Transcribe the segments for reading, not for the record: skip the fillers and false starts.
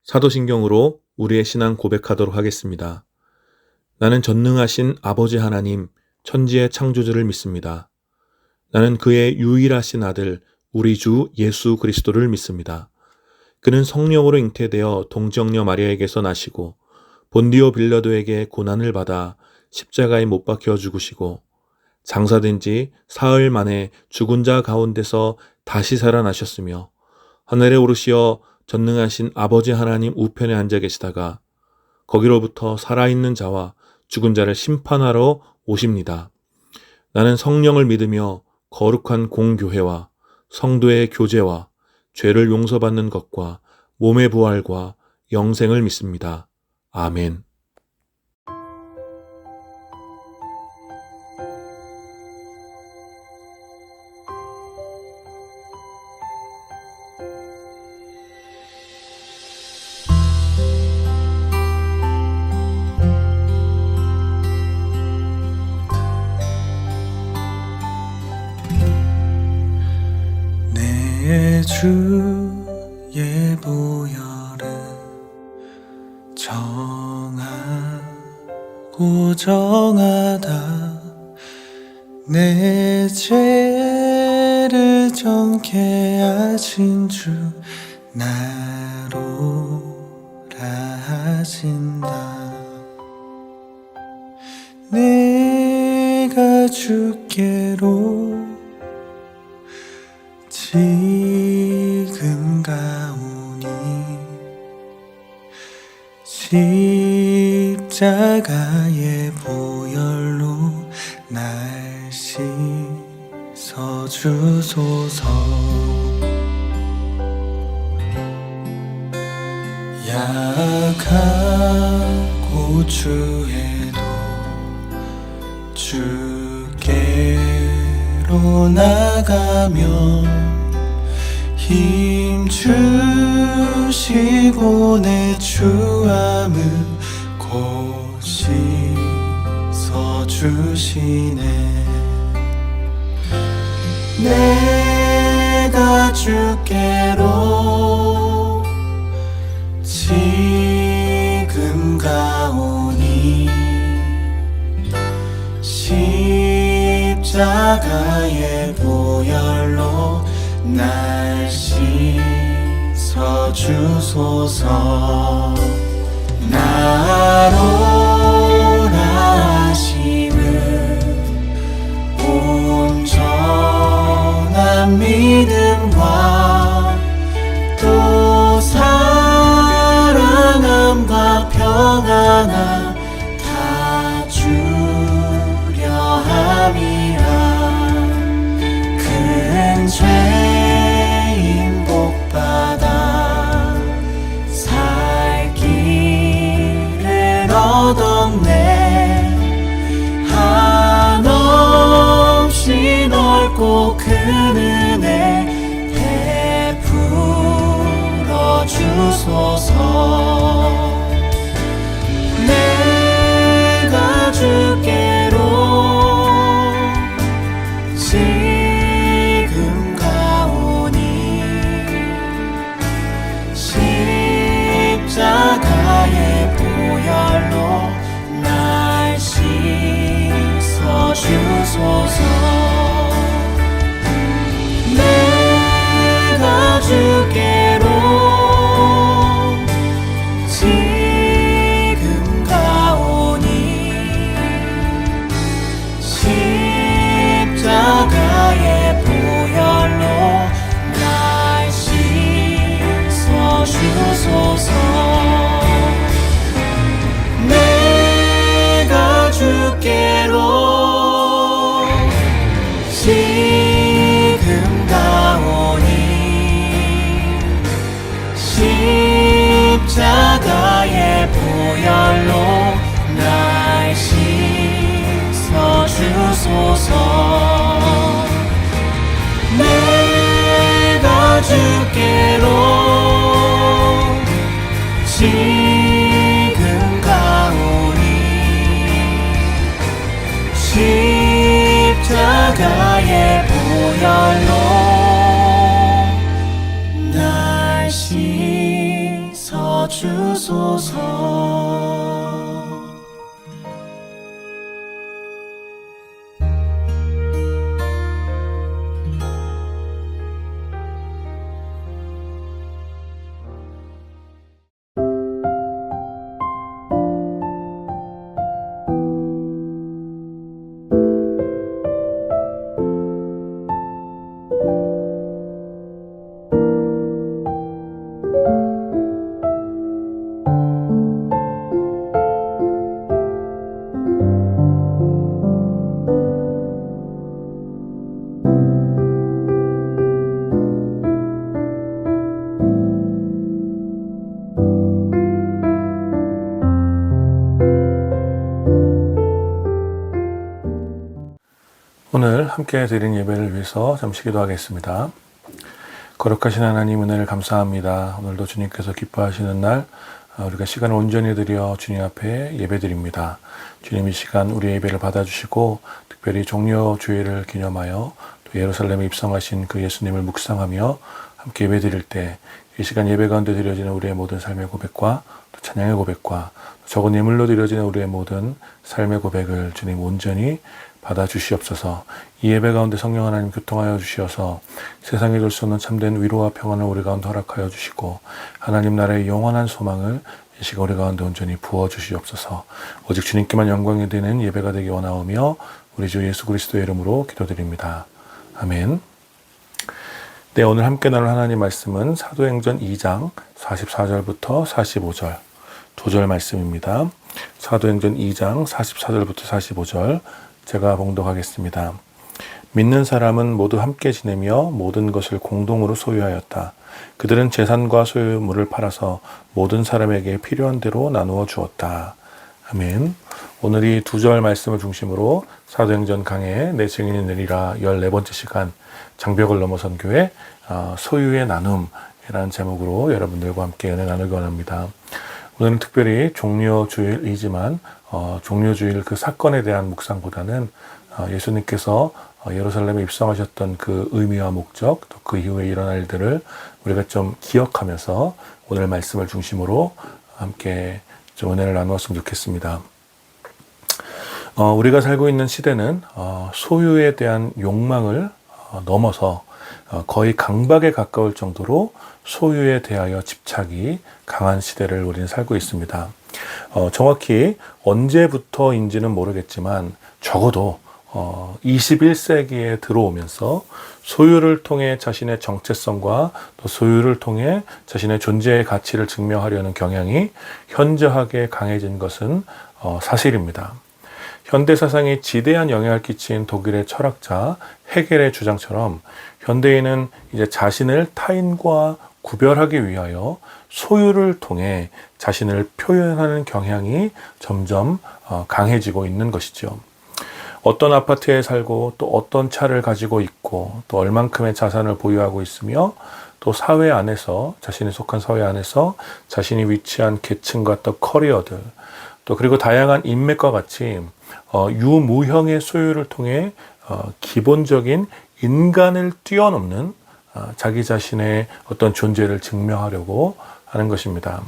사도신경으로 우리의 신앙 고백하도록 하겠습니다. 나는 전능하신 아버지 하나님, 천지의 창조주를 믿습니다. 나는 그의 유일하신 아들, 우리 주 예수 그리스도를 믿습니다. 그는 성령으로 잉태되어 동정녀 마리아에게서 나시고 본디오 빌라도에게 고난을 받아 십자가에 못 박혀 죽으시고 장사된 지 사흘 만에 죽은 자 가운데서 다시 살아나셨으며 하늘에 오르시어 전능하신 아버지 하나님 우편에 앉아 계시다가 거기로부터 살아있는 자와 죽은 자를 심판하러 오십니다. 나는 성령을 믿으며 거룩한 공교회와 성도의 교제와 죄를 용서받는 것과 몸의 부활과 영생을 믿습니다. 아멘. 내 주의 보혈은 정하고 정하다 내 죄를 정케 하신 주 나로라 하신다. 내가 주께로 지금 가오니 십자가의 보혈로 날 씻어주소서. 약하고 주에도 주께로 나가며 힘 주시고 내 추함을 곧 씻어주시네. 내가 주께로 지금 가오니 십자가의 보혈로 날 씻어주소서. 나로라 하심을 온전한 믿음과 또 사랑함과 평안함 다 주려 함이라. 큰 죄인 복받아 살 길을 얻었네. 한없이 넓고 큰 은혜 베풀어 주소서. 내가 주께로 지금 가오니 십자가의 보혈로 날 씻어주소서. 내가 주께로 지금 가오니 십자가의 보혈로 날 씻어주소서. 내가 주께로 지금 가오니 십자가의 보혈로 날 씻어주소서. 내가 주께로 지금 가오니 십자가의 보혈로 날 씻어주소서. 주소서. 오늘 함께 드린 예배를 위해서 잠시 기도하겠습니다. 거룩하신 하나님 은혜를 감사합니다. 오늘도 주님께서 기뻐하시는 날 우리가 시간을 온전히 드려 주님 앞에 예배드립니다. 주님 이 시간 우리의 예배를 받아주시고 특별히 종려 주일을 기념하여 또 예루살렘에 입성하신 그 예수님을 묵상하며 함께 예배드릴 때 이 시간 예배 가운데 드려지는 우리의 모든 삶의 고백과 또 찬양의 고백과 적은 예물로 드려지는 우리의 모든 삶의 고백을 주님 온전히 받아주시옵소서. 이 예배 가운데 성령 하나님 교통하여 주시어서 세상에 줄 수 없는 참된 위로와 평안을 우리 가운데 허락하여 주시고 하나님 나라의 영원한 소망을 이 시간 우리 가운데 온전히 부어주시옵소서. 오직 주님께만 영광이 되는 예배가 되기 원하오며 우리 주 예수 그리스도의 이름으로 기도드립니다. 아멘. 네, 오늘 함께 나눌 하나님 말씀은 사도행전 2장 44절부터 45절 2절 말씀입니다. 사도행전 2장 44절부터 45절 제가 봉독하겠습니다. 믿는 사람은 모두 함께 지내며 모든 것을 공동으로 소유하였다. 그들은 재산과 소유물을 팔아서 모든 사람에게 필요한 대로 나누어 주었다. 아멘. 오늘 이 2절 말씀을 중심으로 사도행전 강해 내 증인이 되리라 14번째 시간 장벽을 넘어선 교회 소유의 나눔이라는 제목으로 여러분들과 함께 은혜 나누기 원합니다. 오늘은 특별히 종려주일이지만 종려주일 그 사건에 대한 묵상보다는 예수님께서 예루살렘에 입성하셨던 그 의미와 목적, 또 그 이후에 일어날 일들을 우리가 좀 기억하면서 오늘 말씀을 중심으로 함께 좀 은혜를 나누었으면 좋겠습니다. 우리가 살고 있는 시대는 소유에 대한 욕망을 넘어서 거의 강박에 가까울 정도로 소유에 대하여 집착이 강한 시대를 우리는 살고 있습니다. 정확히 언제부터인지는 모르겠지만 적어도 21세기에 들어오면서 소유를 통해 자신의 정체성과 또 소유를 통해 자신의 존재의 가치를 증명하려는 경향이 현저하게 강해진 것은 사실입니다. 현대 사상에 지대한 영향을 끼친 독일의 철학자 헤겔의 주장처럼 현대인은 이제 자신을 타인과 구별하기 위하여 소유를 통해 자신을 표현하는 경향이 점점 강해지고 있는 것이죠. 어떤 아파트에 살고 또 어떤 차를 가지고 있고 또 얼만큼의 자산을 보유하고 있으며 또 사회 안에서 자신이 속한 사회 안에서 자신이 위치한 계층과 또 커리어들 또 그리고 다양한 인맥과 같이 유무형의 소유를 통해 기본적인 인간을 뛰어넘는 자기 자신의 어떤 존재를 증명하려고 하는 것입니다.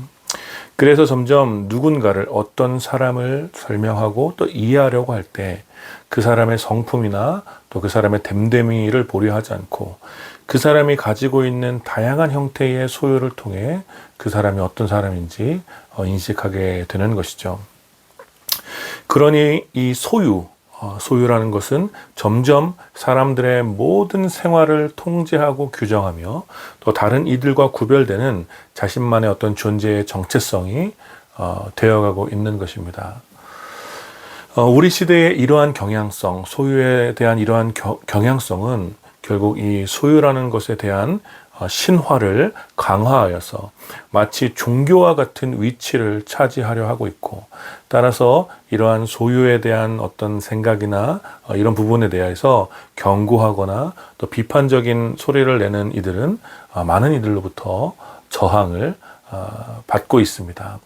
그래서 점점 누군가를 어떤 사람을 설명하고 또 이해하려고 할 때 그 사람의 성품이나 또 그 사람의 됨됨이를 보려 하지 않고 그 사람이 가지고 있는 다양한 형태의 소유를 통해 그 사람이 어떤 사람인지 인식하게 되는 것이죠. 그러니 이 소유라는 것은 점점 사람들의 모든 생활을 통제하고 규정하며 또 다른 이들과 구별되는 자신만의 어떤 존재의 정체성이 되어가고 있는 것입니다. 우리 시대의 이러한 경향성, 소유에 대한 이러한 경향성은 결국 이 소유라는 것에 대한 신화를 강화하여서 마치 종교와 같은 위치를 차지하려 하고 있고 따라서 이러한 소유에 대한 어떤 생각이나 이런 부분에 대해서 경고하거나 또 비판적인 소리를 내는 이들은 많은 이들로부터 저항을 받고 있습니다.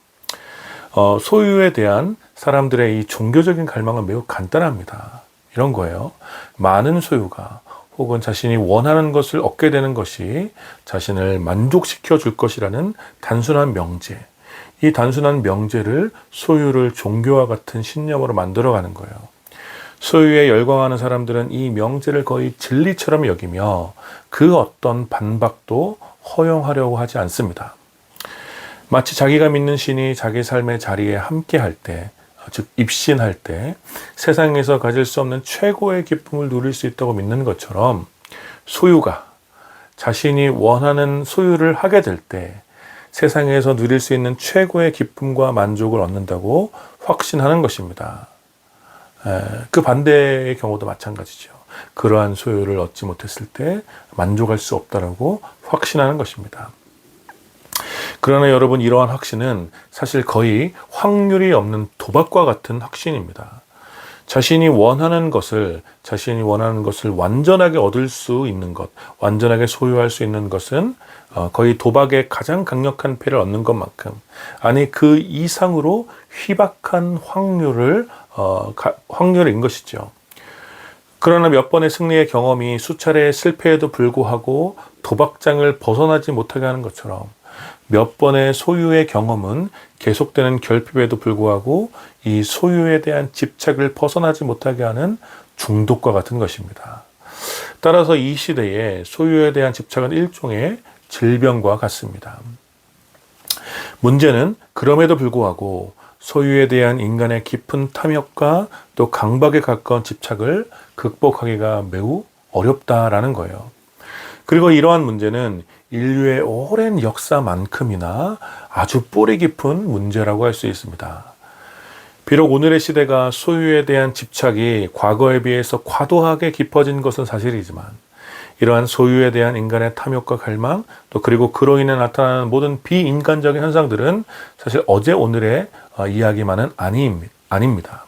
소유에 대한 사람들의 이 종교적인 갈망은 매우 간단합니다. 이런 거예요. 많은 소유가 혹은 자신이 원하는 것을 얻게 되는 것이 자신을 만족시켜 줄 것이라는 단순한 명제. 이 단순한 명제를 소유를 종교와 같은 신념으로 만들어가는 거예요. 소유에 열광하는 사람들은 이 명제를 거의 진리처럼 여기며 그 어떤 반박도 허용하려고 하지 않습니다. 마치 자기가 믿는 신이 자기 삶의 자리에 함께 할 때, 즉 입신할 때 세상에서 가질 수 없는 최고의 기쁨을 누릴 수 있다고 믿는 것처럼 소유가 자신이 원하는 소유를 하게 될 때 세상에서 누릴 수 있는 최고의 기쁨과 만족을 얻는다고 확신하는 것입니다. 그 반대의 경우도 마찬가지죠. 그러한 소유를 얻지 못했을 때 만족할 수 없다라고 확신하는 것입니다. 그러나 여러분, 이러한 확신은 사실 거의 확률이 없는 도박과 같은 확신입니다. 자신이 원하는 것을 완전하게 얻을 수 있는 것, 완전하게 소유할 수 있는 것은 거의 도박의 가장 강력한 패를 얻는 것만큼, 아니 그 이상으로 희박한 확률인 것이죠. 그러나 몇 번의 승리의 경험이 수차례의 실패에도 불구하고 도박장을 벗어나지 못하게 하는 것처럼 몇 번의 소유의 경험은 계속되는 결핍에도 불구하고 이 소유에 대한 집착을 벗어나지 못하게 하는 중독과 같은 것입니다. 따라서 이 시대에 소유에 대한 집착은 일종의 질병과 같습니다. 문제는 그럼에도 불구하고 소유에 대한 인간의 깊은 탐욕과 또 강박에 가까운 집착을 극복하기가 매우 어렵다라는 거예요. 그리고 이러한 문제는 인류의 오랜 역사만큼이나 아주 뿌리 깊은 문제라고 할 수 있습니다. 비록 오늘의 시대가 소유에 대한 집착이 과거에 비해서 과도하게 깊어진 것은 사실이지만 이러한 소유에 대한 인간의 탐욕과 갈망, 또 그리고 그로 인해 나타나는 모든 비인간적인 현상들은 사실 어제 오늘의 이야기만은 아닙니다.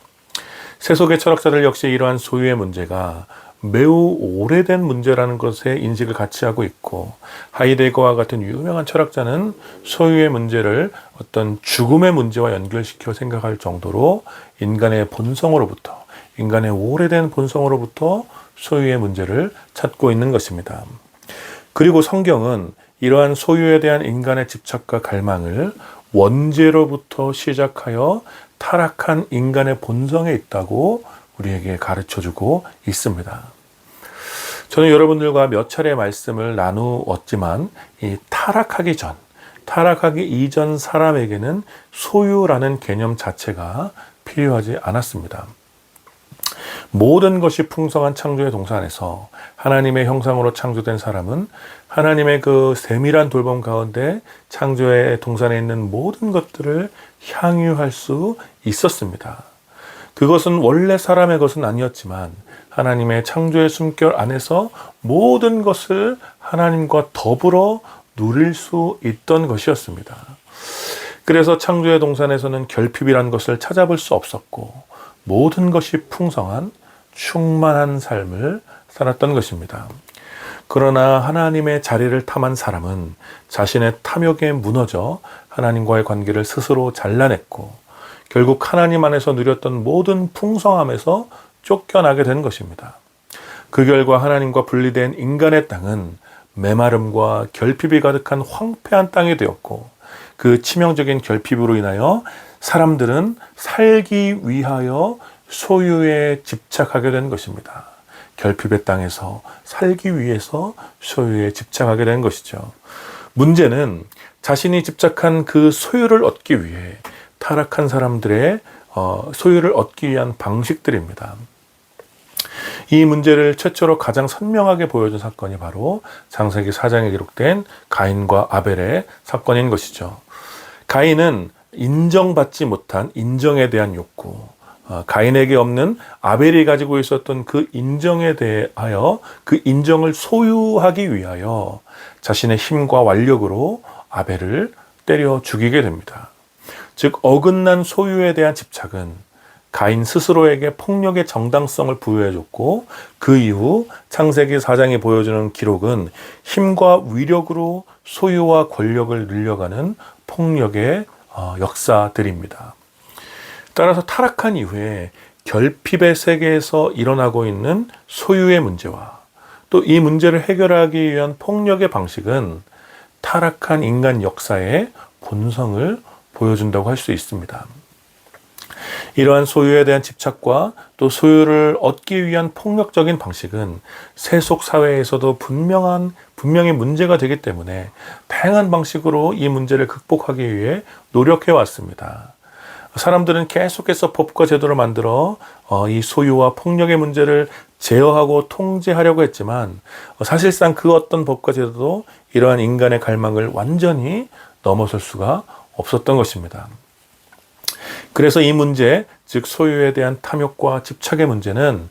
세속의 철학자들 역시 이러한 소유의 문제가 매우 오래된 문제라는 것에 인식을 같이 하고 있고, 하이데거와 같은 유명한 철학자는 소유의 문제를 어떤 죽음의 문제와 연결시켜 생각할 정도로 인간의 오래된 본성으로부터 소유의 문제를 찾고 있는 것입니다. 그리고 성경은 이러한 소유에 대한 인간의 집착과 갈망을 원죄로부터 시작하여 타락한 인간의 본성에 있다고 우리에게 가르쳐주고 있습니다. 저는 여러분들과 몇 차례 말씀을 나누었지만 이 타락하기 이전 사람에게는 소유라는 개념 자체가 필요하지 않았습니다. 모든 것이 풍성한 창조의 동산에서 하나님의 형상으로 창조된 사람은 하나님의 그 세밀한 돌봄 가운데 창조의 동산에 있는 모든 것들을 향유할 수 있었습니다. 그것은 원래 사람의 것은 아니었지만 하나님의 창조의 숨결 안에서 모든 것을 하나님과 더불어 누릴 수 있던 것이었습니다. 그래서 창조의 동산에서는 결핍이란 것을 찾아볼 수 없었고 모든 것이 풍성한 충만한 삶을 살았던 것입니다. 그러나 하나님의 자리를 탐한 사람은 자신의 탐욕에 무너져 하나님과의 관계를 스스로 잘라냈고 결국 하나님 안에서 누렸던 모든 풍성함에서 쫓겨나게 된 것입니다. 그 결과 하나님과 분리된 인간의 땅은 메마름과 결핍이 가득한 황폐한 땅이 되었고, 그 치명적인 결핍으로 인하여 사람들은 살기 위하여 소유에 집착하게 된 것입니다. 결핍의 땅에서 살기 위해서 소유에 집착하게 된 것이죠. 문제는 자신이 집착한 그 소유를 얻기 위해 타락한 사람들의 소유를 얻기 위한 방식들입니다. 이 문제를 최초로 가장 선명하게 보여준 사건이 바로 창세기 4장에 기록된 가인과 아벨의 사건인 것이죠. 가인은 인정받지 못한 인정에 대한 욕구, 가인에게 없는 아벨이 가지고 있었던 그 인정에 대하여 그 인정을 소유하기 위하여 자신의 힘과 완력으로 아벨을 때려 죽이게 됩니다. 즉 어긋난 소유에 대한 집착은 가인 스스로에게 폭력의 정당성을 부여해줬고, 그 이후 창세기 4장이 보여주는 기록은 힘과 위력으로 소유와 권력을 늘려가는 폭력의 역사들입니다. 따라서 타락한 이후에 결핍의 세계에서 일어나고 있는 소유의 문제와 또 이 문제를 해결하기 위한 폭력의 방식은 타락한 인간 역사의 본성을 보여준다고 할 수 있습니다. 이러한 소유에 대한 집착과 또 소유를 얻기 위한 폭력적인 방식은 세속 사회에서도 분명히 문제가 되기 때문에 다양한 방식으로 이 문제를 극복하기 위해 노력해 왔습니다. 사람들은 계속해서 법과 제도를 만들어 이 소유와 폭력의 문제를 제어하고 통제하려고 했지만 사실상 그 어떤 법과 제도도 이러한 인간의 갈망을 완전히 넘어설 수가 없었던 것입니다. 그래서 이 문제, 즉 소유에 대한 탐욕과 집착의 문제는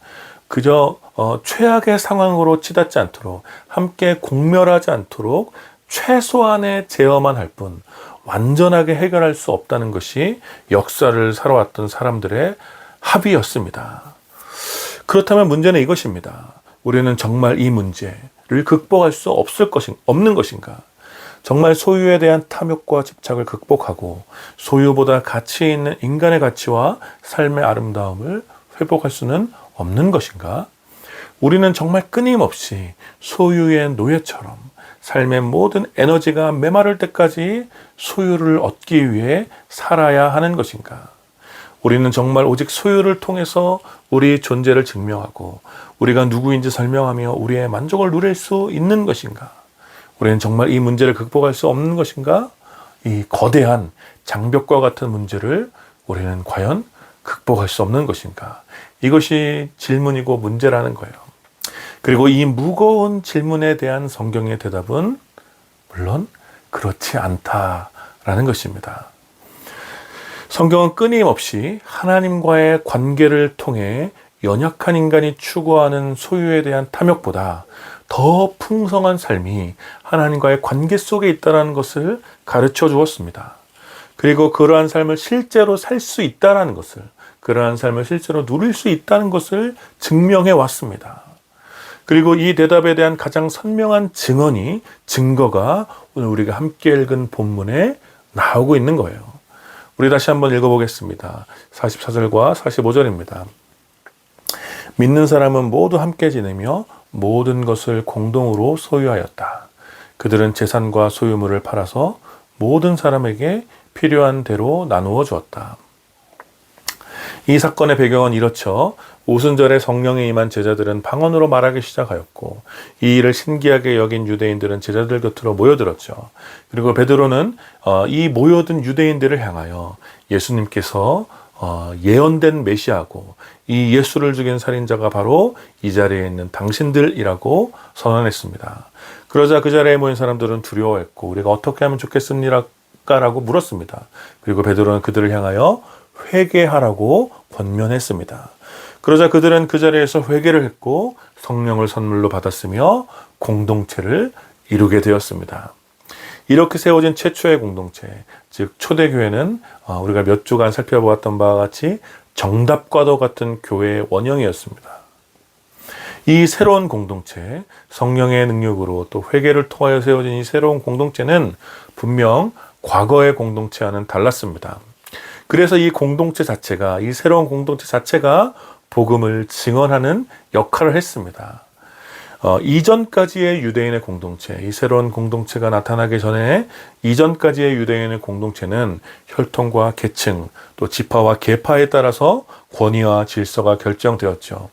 그저 최악의 상황으로 치닫지 않도록, 함께 공멸하지 않도록 최소한의 제어만 할 뿐 완전하게 해결할 수 없다는 것이 역사를 살아왔던 사람들의 합의였습니다. 그렇다면 문제는 이것입니다. 우리는 정말 이 문제를 극복할 수 없는 것인가? 정말 소유에 대한 탐욕과 집착을 극복하고 소유보다 가치 있는 인간의 가치와 삶의 아름다움을 회복할 수는 없는 것인가? 우리는 정말 끊임없이 소유의 노예처럼 삶의 모든 에너지가 메마를 때까지 소유를 얻기 위해 살아야 하는 것인가? 우리는 정말 오직 소유를 통해서 우리 존재를 증명하고 우리가 누구인지 설명하며 우리의 만족을 누릴 수 있는 것인가? 우리는 정말 이 문제를 극복할 수 없는 것인가? 이 거대한 장벽과 같은 문제를 우리는 과연 극복할 수 없는 것인가? 이것이 질문이고 문제라는 거예요. 그리고 이 무거운 질문에 대한 성경의 대답은 물론 그렇지 않다라는 것입니다. 성경은 끊임없이 하나님과의 관계를 통해 연약한 인간이 추구하는 소유에 대한 탐욕보다 더 풍성한 삶이 하나님과의 관계 속에 있다는 것을 가르쳐 주었습니다. 그리고 그러한 삶을 실제로 살 수 있다는 것을, 그러한 삶을 실제로 누릴 수 있다는 것을 증명해 왔습니다. 그리고 이 대답에 대한 가장 선명한 증거가 오늘 우리가 함께 읽은 본문에 나오고 있는 거예요. 우리 다시 한번 읽어보겠습니다. 44절과 45절입니다. 믿는 사람은 모두 함께 지내며 모든 것을 공동으로 소유하였다. 그들은 재산과 소유물을 팔아서 모든 사람에게 필요한 대로 나누어 주었다. 이 사건의 배경은 이렇죠. 오순절에 성령에 임한 제자들은 방언으로 말하기 시작하였고 이 일을 신기하게 여긴 유대인들은 제자들 곁으로 모여들었죠. 그리고 베드로는 이 모여든 유대인들을 향하여 예수님께서 예언된 메시아고 이 예수를 죽인 살인자가 바로 이 자리에 있는 당신들이라고 선언했습니다. 그러자 그 자리에 모인 사람들은 두려워했고 우리가 어떻게 하면 좋겠습니까라고 물었습니다. 그리고 베드로는 그들을 향하여 회개하라고 권면했습니다. 그러자 그들은 그 자리에서 회개를 했고 성령을 선물로 받았으며 공동체를 이루게 되었습니다. 이렇게 세워진 최초의 공동체, 즉 초대교회는 우리가 몇 주간 살펴보았던 바와 같이 정답과도 같은 교회의 원형이었습니다. 이 새로운 공동체, 성령의 능력으로 또 회개를 통하여 세워진 이 새로운 공동체는 분명 과거의 공동체와는 달랐습니다. 그래서 이 공동체 자체가, 이 새로운 공동체 자체가 복음을 증언하는 역할을 했습니다. 이전까지의 유대인의 공동체, 이 새로운 공동체가 나타나기 전에 이전까지의 유대인의 공동체는 혈통과 계층, 또 지파와 계파에 따라서 권위와 질서가 결정되었죠.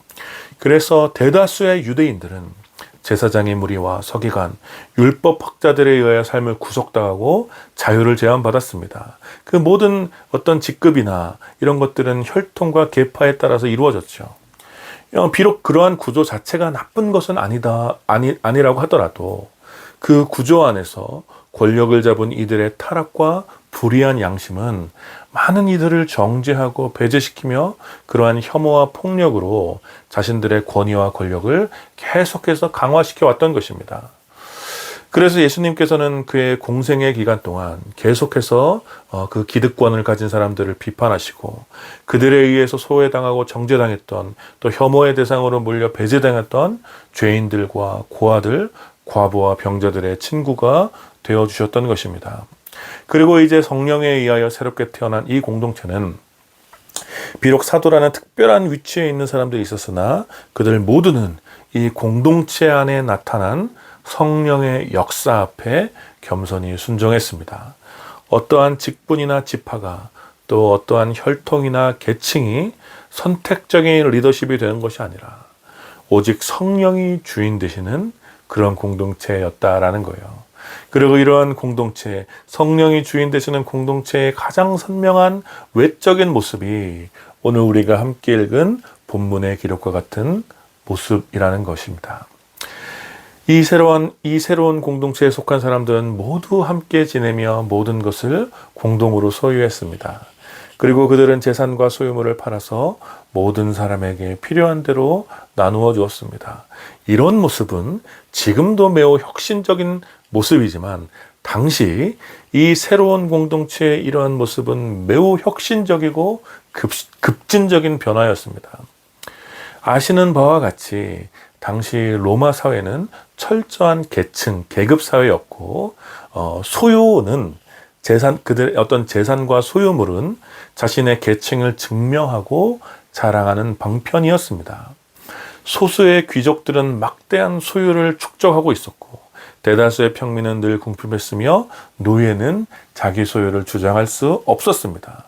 그래서 대다수의 유대인들은 제사장의 무리와 서기관, 율법 학자들에 의하여 삶을 구속당하고 자유를 제한받았습니다. 그 모든 어떤 직급이나 이런 것들은 혈통과 계파에 따라서 이루어졌죠. 비록 그러한 구조 자체가 나쁜 것은 아니라고 하더라도 그 구조 안에서 권력을 잡은 이들의 타락과 불의한 양심은 많은 이들을 정죄하고 배제시키며 그러한 혐오와 폭력으로 자신들의 권위와 권력을 계속해서 강화시켜 왔던 것입니다. 그래서 예수님께서는 그의 공생의 기간 동안 계속해서 그 기득권을 가진 사람들을 비판하시고 그들에 의해서 소외당하고 정죄당했던 또 혐오의 대상으로 몰려 배제당했던 죄인들과 고아들, 과부와 병자들의 친구가 되어주셨던 것입니다. 그리고 이제 성령에 의하여 새롭게 태어난 이 공동체는 비록 사도라는 특별한 위치에 있는 사람들이 있었으나 그들 모두는 이 공동체 안에 나타난 성령의 역사 앞에 겸손히 순종했습니다. 어떠한 직분이나 지파가 또 어떠한 혈통이나 계층이 선택적인 리더십이 되는 것이 아니라 오직 성령이 주인 되시는 그런 공동체였다라는 거예요. 그리고 이러한 공동체, 성령이 주인 되시는 공동체의 가장 선명한 외적인 모습이 오늘 우리가 함께 읽은 본문의 기록과 같은 모습이라는 것입니다. 이 새로운 공동체에 속한 사람들은 모두 함께 지내며 모든 것을 공동으로 소유했습니다. 그리고 그들은 재산과 소유물을 팔아서 모든 사람에게 필요한 대로 나누어 주었습니다. 이런 모습은 지금도 매우 혁신적인 모습이지만 당시 이 새로운 공동체의 이러한 모습은 매우 혁신적이고 급진적인 변화였습니다. 아시는 바와 같이 당시 로마 사회는 철저한 계층, 계급 사회였고 소유는 그들의 어떤 재산과 소유물은 자신의 계층을 증명하고 자랑하는 방편이었습니다. 소수의 귀족들은 막대한 소유를 축적하고 있었고 대다수의 평민은 늘 궁핍했으며 노예는 자기 소유를 주장할 수 없었습니다.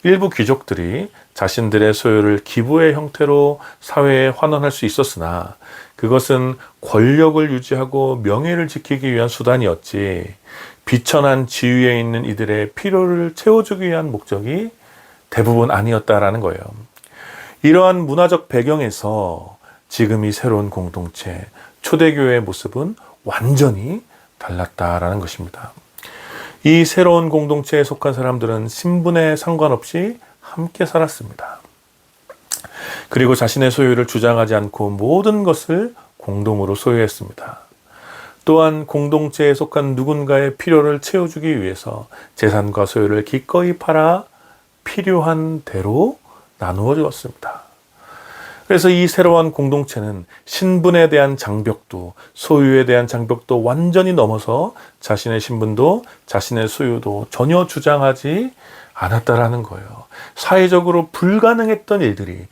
일부 귀족들이 자신들의 소유를 기부의 형태로 사회에 환원할 수 있었으나 그것은 권력을 유지하고 명예를 지키기 위한 수단이었지 비천한 지위에 있는 이들의 필요를 채워주기 위한 목적이 대부분 아니었다라는 거예요. 이러한 문화적 배경에서 지금 이 새로운 공동체, 초대교회의 모습은 완전히 달랐다라는 것입니다. 이 새로운 공동체에 속한 사람들은 신분에 상관없이 함께 살았습니다. 그리고 자신의 소유를 주장하지 않고 모든 것을 공동으로 소유했습니다. 또한 공동체에 속한 누군가의 필요를 채워주기 위해서 재산과 소유를 기꺼이 팔아 필요한 대로 나누어 주었습니다. 그래서 이 새로운 공동체는 신분에 대한 장벽도 소유에 대한 장벽도 완전히 넘어서 자신의 신분도 자신의 소유도 전혀 주장하지 않았다라는 거예요. 사회적으로 불가능했던 일들이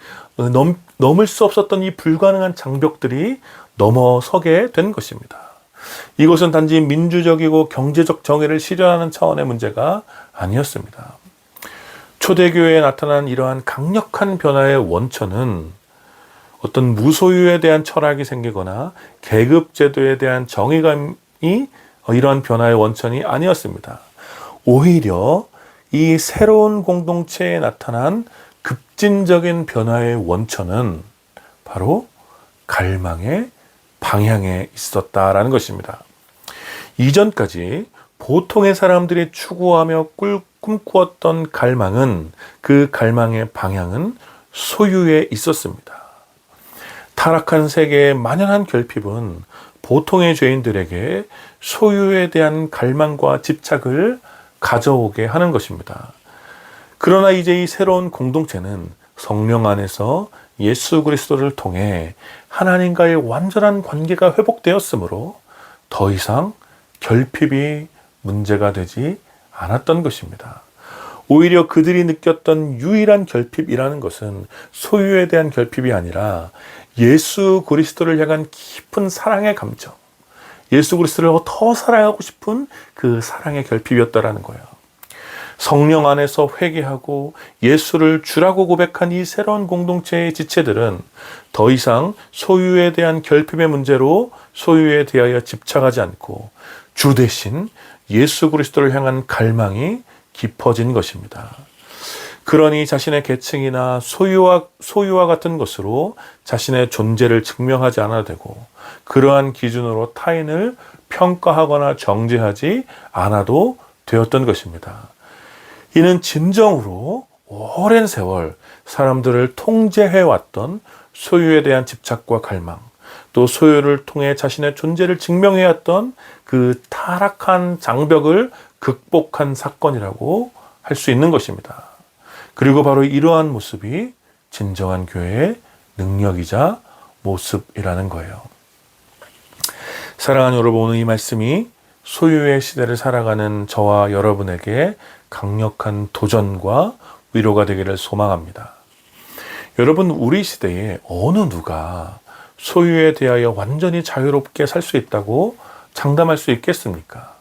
넘을 수 없었던 이 불가능한 장벽들이 넘어서게 된 것입니다. 이것은 단지 민주적이고 경제적 정의를 실현하는 차원의 문제가 아니었습니다. 초대교회에 나타난 이러한 강력한 변화의 원천은 어떤 무소유에 대한 철학이 생기거나 계급제도에 대한 정의감이 이러한 변화의 원천이 아니었습니다. 오히려 이 새로운 공동체에 나타난 급진적인 변화의 원천은 바로 갈망의 방향에 있었다라는 것입니다. 이전까지 보통의 사람들이 추구하며 꿈꾸었던 갈망은 그 갈망의 방향은 소유에 있었습니다. 타락한 세계의 만연한 결핍은 보통의 죄인들에게 소유에 대한 갈망과 집착을 가져오게 하는 것입니다. 그러나 이제 이 새로운 공동체는 성령 안에서 예수 그리스도를 통해 하나님과의 완전한 관계가 회복되었으므로 더 이상 결핍이 문제가 되지 않았던 것입니다. 오히려 그들이 느꼈던 유일한 결핍이라는 것은 소유에 대한 결핍이 아니라 예수 그리스도를 향한 깊은 사랑의 감정, 예수 그리스도를 더 사랑하고 싶은 그 사랑의 결핍이었다라는 거예요. 성령 안에서 회개하고 예수를 주라고 고백한 이 새로운 공동체의 지체들은 더 이상 소유에 대한 결핍의 문제로 소유에 대하여 집착하지 않고 주 대신 예수 그리스도를 향한 갈망이 깊어진 것입니다. 그러니 자신의 계층이나 소유와 같은 것으로 자신의 존재를 증명하지 않아도 되고 그러한 기준으로 타인을 평가하거나 정죄하지 않아도 되었던 것입니다. 이는 진정으로 오랜 세월 사람들을 통제해왔던 소유에 대한 집착과 갈망, 또 소유를 통해 자신의 존재를 증명해왔던 그 타락한 장벽을 극복한 사건이라고 할 수 있는 것입니다. 그리고 바로 이러한 모습이 진정한 교회의 능력이자 모습이라는 거예요. 사랑하는 여러분, 오늘 이 말씀이 소유의 시대를 살아가는 저와 여러분에게 강력한 도전과 위로가 되기를 소망합니다. 여러분, 우리 시대에 어느 누가 소유에 대하여 완전히 자유롭게 살 수 있다고 장담할 수 있겠습니까?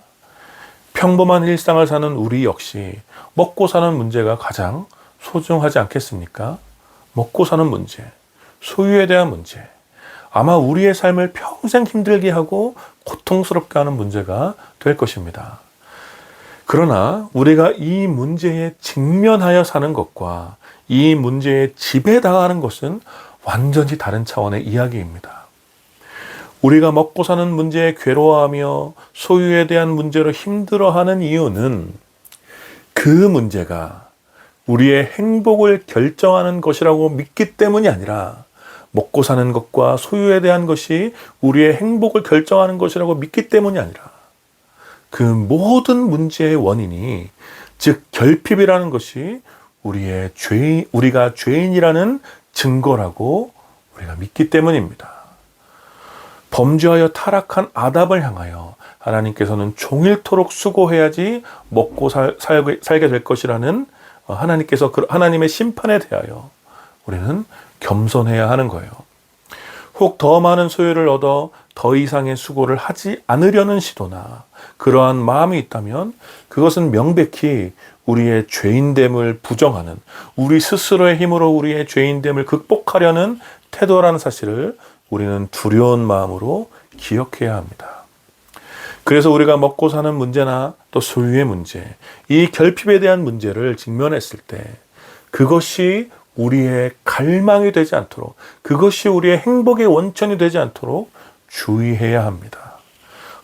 평범한 일상을 사는 우리 역시 먹고 사는 문제가 가장 소중하지 않겠습니까? 먹고 사는 문제, 소유에 대한 문제, 아마 우리의 삶을 평생 힘들게 하고 고통스럽게 하는 문제가 될 것입니다. 그러나 우리가 이 문제에 직면하여 사는 것과 이 문제에 지배당하는 것은 완전히 다른 차원의 이야기입니다. 우리가 먹고 사는 문제에 괴로워하며 소유에 대한 문제로 힘들어하는 이유는 그 문제가 우리의 행복을 결정하는 것이라고 믿기 때문이 아니라, 먹고 사는 것과 소유에 대한 것이 우리의 행복을 결정하는 것이라고 믿기 때문이 아니라, 그 모든 문제의 원인이, 즉 결핍이라는 것이 우리가 죄인이라는 증거라고 우리가 믿기 때문입니다. 범죄하여 타락한 아담을 향하여 하나님께서는 종일토록 수고해야지 먹고 살게 될 것이라는 하나님의 심판에 대하여 우리는 겸손해야 하는 거예요. 혹 더 많은 소유를 얻어 더 이상의 수고를 하지 않으려는 시도나 그러한 마음이 있다면 그것은 명백히 우리의 죄인됨을 부정하는, 우리 스스로의 힘으로 우리의 죄인됨을 극복하려는 태도라는 사실을 우리는 두려운 마음으로 기억해야 합니다. 그래서 우리가 먹고 사는 문제나 또 소유의 문제, 이 결핍에 대한 문제를 직면했을 때 그것이 우리의 갈망이 되지 않도록, 그것이 우리의 행복의 원천이 되지 않도록 주의해야 합니다.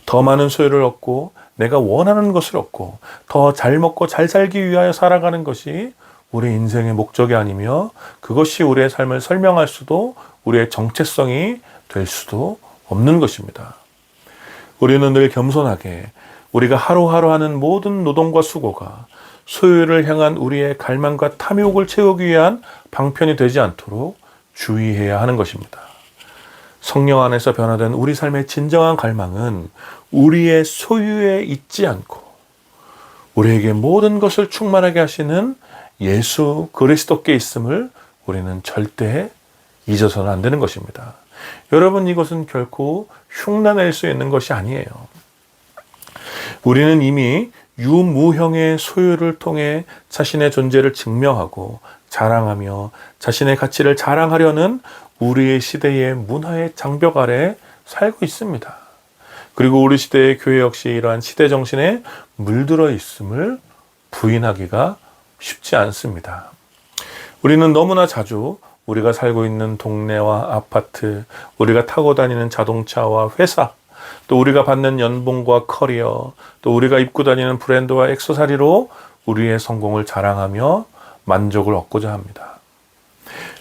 더 많은 소유를 얻고 내가 원하는 것을 얻고 더 잘 먹고 잘 살기 위하여 살아가는 것이 우리 인생의 목적이 아니며, 그것이 우리의 삶을 설명할 수도 우리의 정체성이 될 수도 없는 것입니다. 우리는 늘 겸손하게 우리가 하루하루 하는 모든 노동과 수고가 소유를 향한 우리의 갈망과 탐욕을 채우기 위한 방편이 되지 않도록 주의해야 하는 것입니다. 성령 안에서 변화된 우리 삶의 진정한 갈망은 우리의 소유에 있지 않고 우리에게 모든 것을 충만하게 하시는 예수 그리스도께 있음을 우리는 절대 잊어서는 안 되는 것입니다. 여러분, 이것은 결코 흉내낼 수 있는 것이 아니에요. 우리는 이미 유무형의 소유를 통해 자신의 존재를 증명하고 자랑하며 자신의 가치를 자랑하려는 우리의 시대의 문화의 장벽 아래 살고 있습니다. 그리고 우리 시대의 교회 역시 이러한 시대 정신에 물들어 있음을 부인하기가 쉽지 않습니다. 우리는 너무나 자주 우리가 살고 있는 동네와 아파트, 우리가 타고 다니는 자동차와 회사, 또 우리가 받는 연봉과 커리어, 또 우리가 입고 다니는 브랜드와 액세서리로 우리의 성공을 자랑하며 만족을 얻고자 합니다.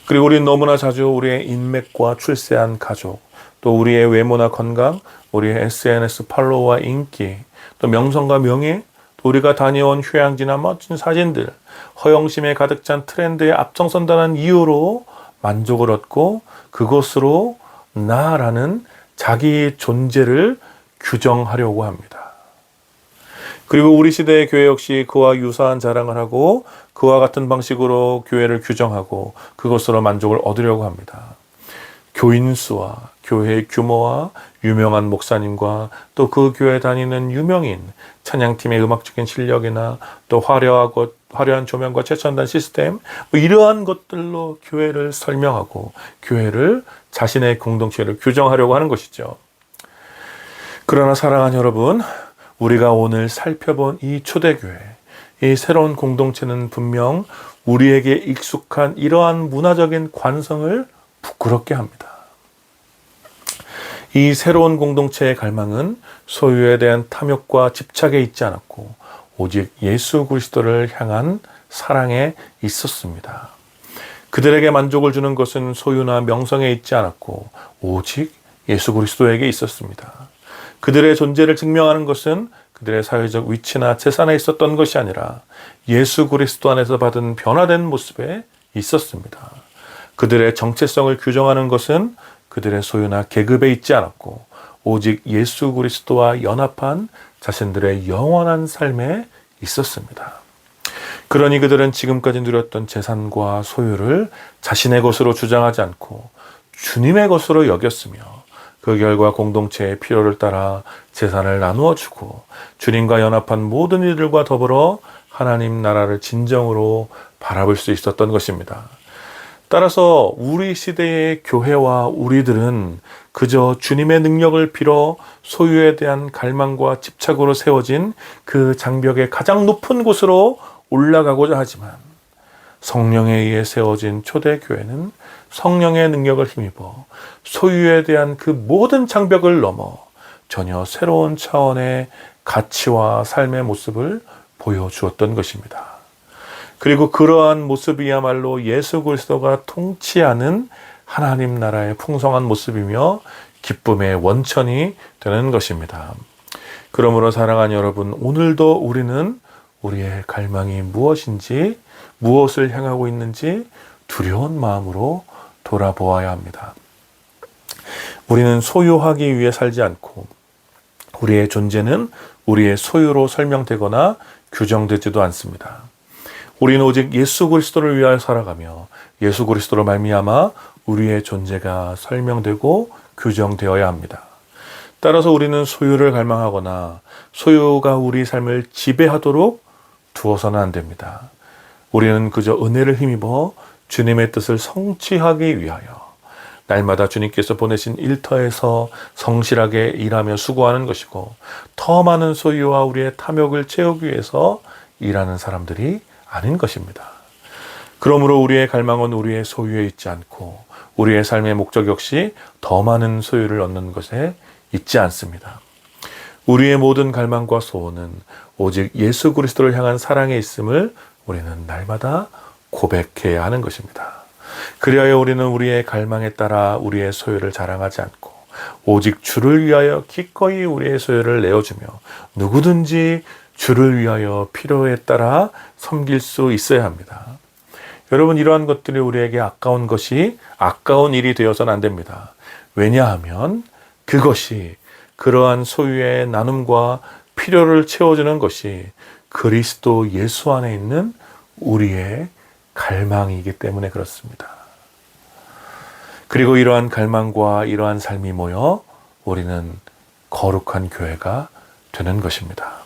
그리고 우리는 너무나 자주 우리의 인맥과 출세한 가족, 또 우리의 외모나 건강, 우리의 SNS 팔로워와 인기, 또 명성과 명예, 또 우리가 다녀온 휴양지나 멋진 사진들, 허영심에 가득 찬 트렌드에 앞장선다는 이유로 만족을 얻고 그것으로 나라는 자기 존재를 규정하려고 합니다. 그리고 우리 시대의 교회 역시 그와 유사한 자랑을 하고 그와 같은 방식으로 교회를 규정하고 그것으로 만족을 얻으려고 합니다. 교인 수와 교회의 규모와 유명한 목사님과 또 그 교회 다니는 유명인, 찬양팀의 음악적인 실력이나 또 화려한 조명과 최첨단 시스템, 이러한 것들로 교회를 설명하고 교회를, 자신의 공동체를 규정하려고 하는 것이죠. 그러나 사랑하는 여러분, 우리가 오늘 살펴본 이 초대교회, 이 새로운 공동체는 분명 우리에게 익숙한 이러한 문화적인 관성을 부끄럽게 합니다. 이 새로운 공동체의 갈망은 소유에 대한 탐욕과 집착에 있지 않았고 오직 예수 그리스도를 향한 사랑에 있었습니다. 그들에게 만족을 주는 것은 소유나 명성에 있지 않았고 오직 예수 그리스도에게 있었습니다. 그들의 존재를 증명하는 것은 그들의 사회적 위치나 재산에 있었던 것이 아니라 예수 그리스도 안에서 받은 변화된 모습에 있었습니다. 그들의 정체성을 규정하는 것은 그들의 소유나 계급에 있지 않았고 오직 예수 그리스도와 연합한 자신들의 영원한 삶에 있었습니다. 그러니 그들은 지금까지 누렸던 재산과 소유를 자신의 것으로 주장하지 않고 주님의 것으로 여겼으며 그 결과 공동체의 필요를 따라 재산을 나누어 주고 주님과 연합한 모든 이들과 더불어 하나님 나라를 진정으로 바라볼 수 있었던 것입니다. 따라서 우리 시대의 교회와 우리들은 그저 주님의 능력을 빌어 소유에 대한 갈망과 집착으로 세워진 그 장벽의 가장 높은 곳으로 올라가고자 하지만, 성령에 의해 세워진 초대교회는 성령의 능력을 힘입어 소유에 대한 그 모든 장벽을 넘어 전혀 새로운 차원의 가치와 삶의 모습을 보여주었던 것입니다. 그리고 그러한 모습이야말로 예수 그리스도가 통치하는 하나님 나라의 풍성한 모습이며 기쁨의 원천이 되는 것입니다. 그러므로 사랑하는 여러분, 오늘도 우리는 우리의 갈망이 무엇인지, 무엇을 향하고 있는지 두려운 마음으로 돌아보아야 합니다. 우리는 소유하기 위해 살지 않고 우리의 존재는 우리의 소유로 설명되거나 규정되지도 않습니다. 우리는 오직 예수 그리스도를 위하여 살아가며 예수 그리스도로 말미암아 우리의 존재가 설명되고 규정되어야 합니다. 따라서 우리는 소유를 갈망하거나 소유가 우리 삶을 지배하도록 두어서는 안 됩니다. 우리는 그저 은혜를 힘입어 주님의 뜻을 성취하기 위하여 날마다 주님께서 보내신 일터에서 성실하게 일하며 수고하는 것이고, 더 많은 소유와 우리의 탐욕을 채우기 위해서 일하는 사람들이 아닌 것입니다. 그러므로 우리의 갈망은 우리의 소유에 있지 않고 우리의 삶의 목적 역시 더 많은 소유를 얻는 것에 있지 않습니다. 우리의 모든 갈망과 소원은 오직 예수 그리스도를 향한 사랑에 있음을 우리는 날마다 고백해야 하는 것입니다. 그리하여 우리는 우리의 갈망에 따라 우리의 소유를 자랑하지 않고 오직 주를 위하여 기꺼이 우리의 소유를 내어주며 누구든지 주를 위하여 필요에 따라 섬길 수 있어야 합니다. 여러분, 이러한 것들이 우리에게 아까운 것이 아까운 일이 되어서는 안 됩니다. 왜냐하면 그것이, 그러한 소유의 나눔과 필요를 채워주는 것이 그리스도 예수 안에 있는 우리의 갈망이기 때문에 그렇습니다. 그리고 이러한 갈망과 이러한 삶이 모여 우리는 거룩한 교회가 되는 것입니다.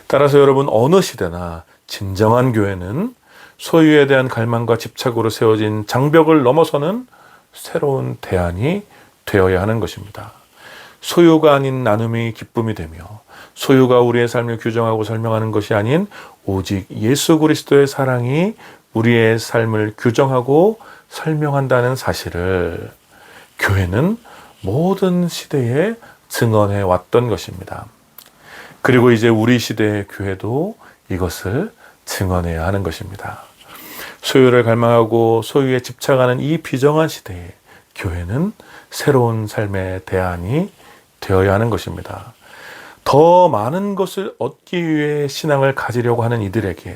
따라서 여러분, 어느 시대나 진정한 교회는 소유에 대한 갈망과 집착으로 세워진 장벽을 넘어서는 새로운 대안이 되어야 하는 것입니다. 소유가 아닌 나눔이 기쁨이 되며 소유가 우리의 삶을 규정하고 설명하는 것이 아닌 오직 예수 그리스도의 사랑이 우리의 삶을 규정하고 설명한다는 사실을 교회는 모든 시대에 증언해 왔던 것입니다. 그리고 이제 우리 시대의 교회도 이것을 증언해야 하는 것입니다. 소유를 갈망하고 소유에 집착하는 이 비정한 시대에 교회는 새로운 삶의 대안이 되어야 하는 것입니다. 더 많은 것을 얻기 위해 신앙을 가지려고 하는 이들에게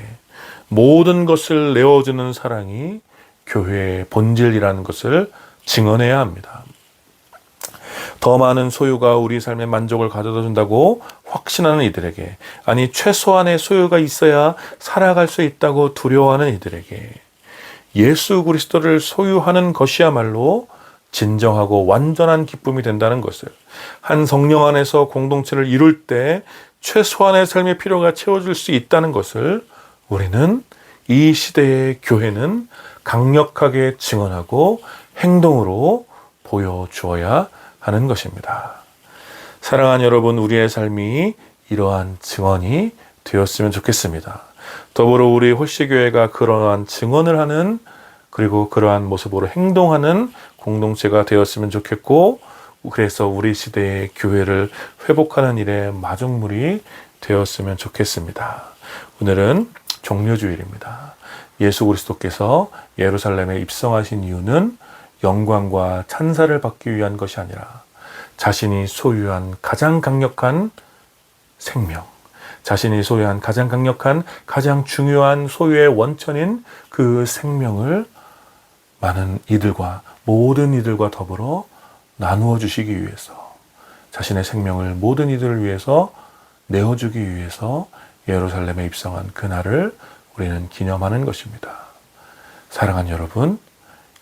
모든 것을 내어주는 사랑이 교회의 본질이라는 것을 증언해야 합니다. 더 많은 소유가 우리 삶의 만족을 가져다 준다고 확신하는 이들에게, 아니 최소한의 소유가 있어야 살아갈 수 있다고 두려워하는 이들에게 예수 그리스도를 소유하는 것이야말로 진정하고 완전한 기쁨이 된다는 것을, 한 성령 안에서 공동체를 이룰 때 최소한의 삶의 필요가 채워질 수 있다는 것을 우리는, 이 시대의 교회는 강력하게 증언하고 행동으로 보여주어야 하는 것입니다. 사랑하는 여러분, 우리의 삶이 이러한 증언이 되었으면 좋겠습니다. 더불어 우리 홀씨교회가 그러한 증언을 하는, 그리고 그러한 모습으로 행동하는 공동체가 되었으면 좋겠고, 그래서 우리 시대의 교회를 회복하는 일에 마중물이 되었으면 좋겠습니다. 오늘은 종려주일입니다. 예수 그리스도께서 예루살렘에 입성하신 이유는 영광과 찬사를 받기 위한 것이 아니라 자신이 소유한 가장 강력한 생명, 자신이 소유한 가장 강력한, 가장 중요한 소유의 원천인 그 생명을 많은 이들과, 모든 이들과 더불어 나누어 주시기 위해서, 자신의 생명을 모든 이들을 위해서 내어주기 위해서 예루살렘에 입성한 그날을 우리는 기념하는 것입니다. 사랑하는 여러분,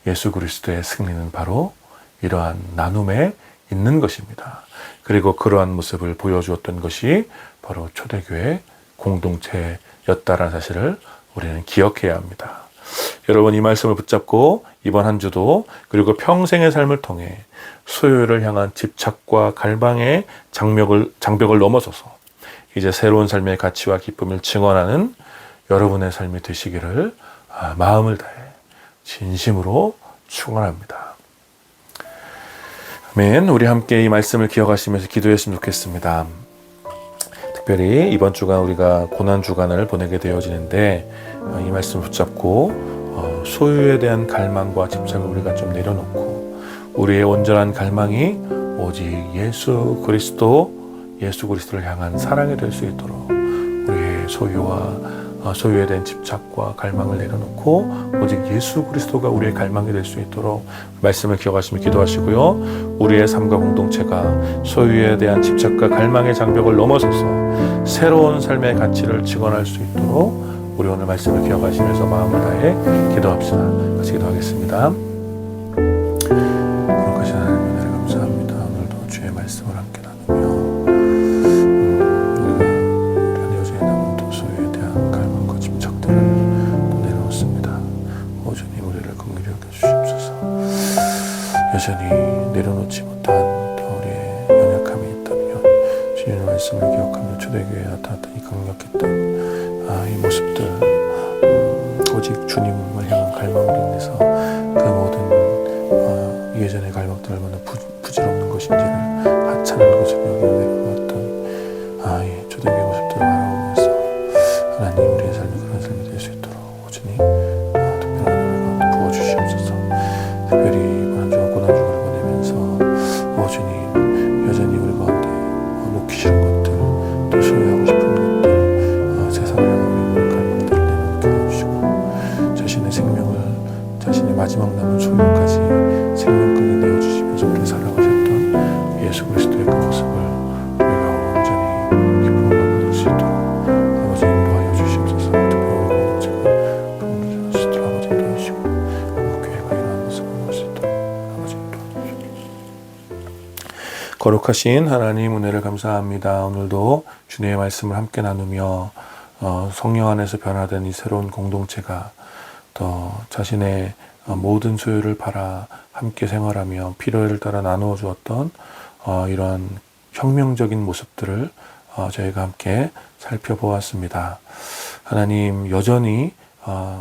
예수 그리스도의 승리는 바로 이러한 나눔의 있는 것입니다. 그리고 그러한 모습을 보여주었던 것이 바로 초대교회 공동체였다라는 사실을 우리는 기억해야 합니다. 여러분, 이 말씀을 붙잡고 이번 한 주도 그리고 평생의 삶을 통해 소유를 향한 집착과 갈망의 장벽을 넘어서서 이제 새로운 삶의 가치와 기쁨을 증언하는 여러분의 삶이 되시기를 마음을 다해 진심으로 축원합니다. 아멘. 우리 함께 이 말씀을 기억하시면서 기도했으면 좋겠습니다. 특별히 이번 주간 우리가 고난 주간을 보내게 되어지는데 이 말씀을 붙잡고 소유에 대한 갈망과 집착을 우리가 좀 내려놓고 우리의 온전한 갈망이 오직 예수 그리스도를 향한 사랑이 될 수 있도록 우리의 소유에 대한 집착과 갈망을 내려놓고 오직 예수 그리스도가 우리의 갈망이 될 수 있도록 말씀을 기억하시며 기도하시고요. 우리의 삶과 공동체가 소유에 대한 집착과 갈망의 장벽을 넘어서서 새로운 삶의 가치를 증언할 수 있도록 우리 오늘 말씀을 기억하시면서 마음을 다해 기도합시다. 같이 기도하겠습니다. 거룩하신 하나님 은혜를 감사합니다. 오늘도 주의 말씀을 함께 나누며 우리가 여전히 남은 또 소유에 대한 갈망과 집착들을 또 내려놓습니다. 오전히 우리를 긍휼히 여겨주시옵소서. 여전히 내려놓지 못한 또 우리의 연약함이 있다면 주님의 말씀을 기억하며 초대교회에 나타났던 이 강력했던 이 모습들 오직 주님을 향한 갈망으로 인해서 그 모든 예전의 갈망들 얼마나 부질없는 것인지를 하찮은 것을 여기에 내려놓았던 이 초대교회 모습들을 바라보면서 하나님 우리의 삶이 그런 삶이 될 수 있도록 오전히 특별한 은혜가 부어주시옵소서. 특별히 이번 한 주간 고난주간을 보내면서 오전히 여전히 우리 가운데 먹기 싫은 것들 또 소유하고 싶은 것들 세상을 향한 우리 갈망들을 내려놓게 해주시고 자신의 생명을 자신의 마지막 남은 소유까지 생명까지 내어주시면서 우리를 살아가셨던 예수 그리스도의 그 모습을 우리가 온전히 기쁨을 받을 수 있도록 아버지 인도하여 주시옵소서. 특별히 우리 공동체가 부흥을 수 있도록 아버지 인도하시고 한국교회가 일어나는 모습을 볼 수 있도록 아버지 인도하여 주시옵소서. 거룩하신 하나님 은혜를 감사합니다. 오늘도 주님의 말씀을 함께 나누며 성령 안에서 변화된 이 새로운 공동체가 또 자신의 모든 소유를 팔아 함께 생활하며 필요를 따라 나누어 주었던 이러한 혁명적인 모습들을 저희가 함께 살펴보았습니다. 하나님 여전히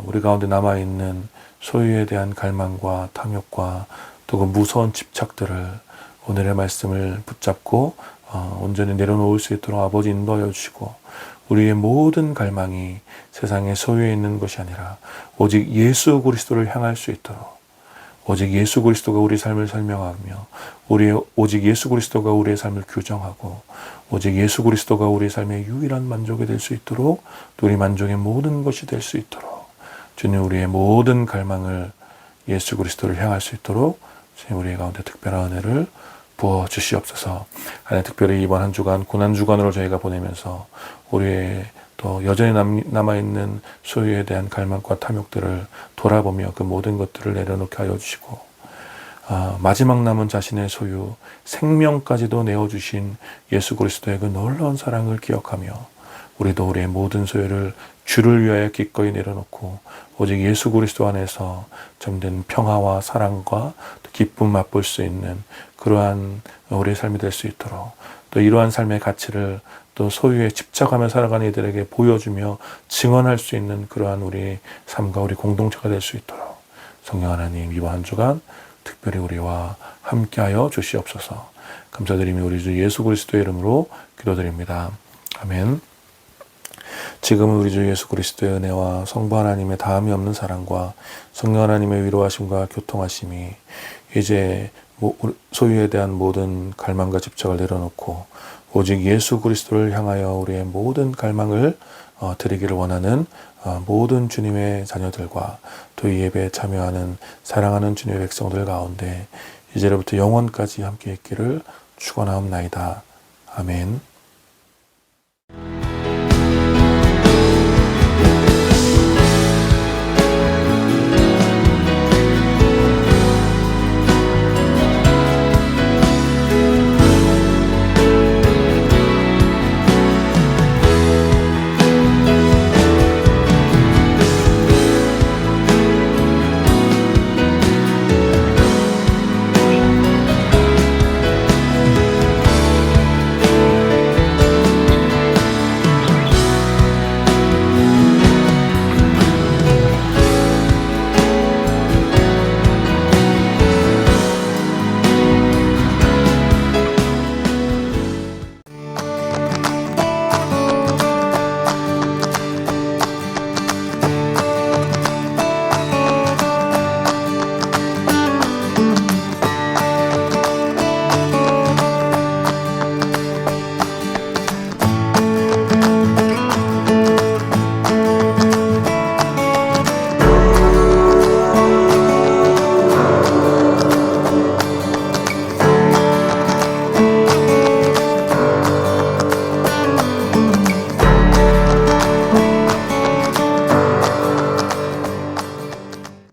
우리 가운데 남아있는 소유에 대한 갈망과 탐욕과 또 그 무서운 집착들을 오늘의 말씀을 붙잡고 온전히 내려놓을 수 있도록 아버지 인도하여 주시고 우리의 모든 갈망이 세상의 소유에 있는 것이 아니라 오직 예수 그리스도를 향할 수 있도록 오직 예수 그리스도가 우리 삶을 설명하며 오직 예수 그리스도가 우리의 삶을 규정하고 오직 예수 그리스도가 우리의 삶의 유일한 만족이 될 수 있도록 또 우리 만족의 모든 것이 될 수 있도록 주님 우리의 모든 갈망을 예수 그리스도를 향할 수 있도록 주님 우리의 가운데 특별한 은혜를 부어 주시옵소서. 하나님 특별히 이번 한 주간 고난 주간으로 저희가 보내면서 우리의 또 여전히 남아있는 소유에 대한 갈망과 탐욕들을 돌아보며 그 모든 것들을 내려놓게 하여 주시고 마지막 남은 자신의 소유 생명까지도 내어주신 예수 그리스도의 그 놀라운 사랑을 기억하며 우리도 우리의 모든 소유를 주를 위하여 기꺼이 내려놓고 오직 예수 그리스도 안에서 잠든 평화와 사랑과 또 기쁨 맛볼 수 있는 그러한 우리의 삶이 될 수 있도록 또 이러한 삶의 가치를 또 소유에 집착하며 살아가는 이들에게 보여주며 증언할 수 있는 그러한 우리 삶과 우리 공동체가 될 수 있도록 성령 하나님 이번 한 주간 특별히 우리와 함께하여 주시옵소서. 감사드리며 우리 주 예수 그리스도의 이름으로 기도드립니다. 아멘. 지금은 우리 주 예수 그리스도의 은혜와 성부 하나님의 다함이 없는 사랑과 성령 하나님의 위로하심과 교통하심이 이제 소유에 대한 모든 갈망과 집착을 내려놓고 오직 예수 그리스도를 향하여 우리의 모든 갈망을 드리기를 원하는 모든 주님의 자녀들과 또 이 예배에 참여하는 사랑하는 주님의 백성들 가운데 이제로부터 영원까지 함께 있기를 축원하옵나이다. 아멘.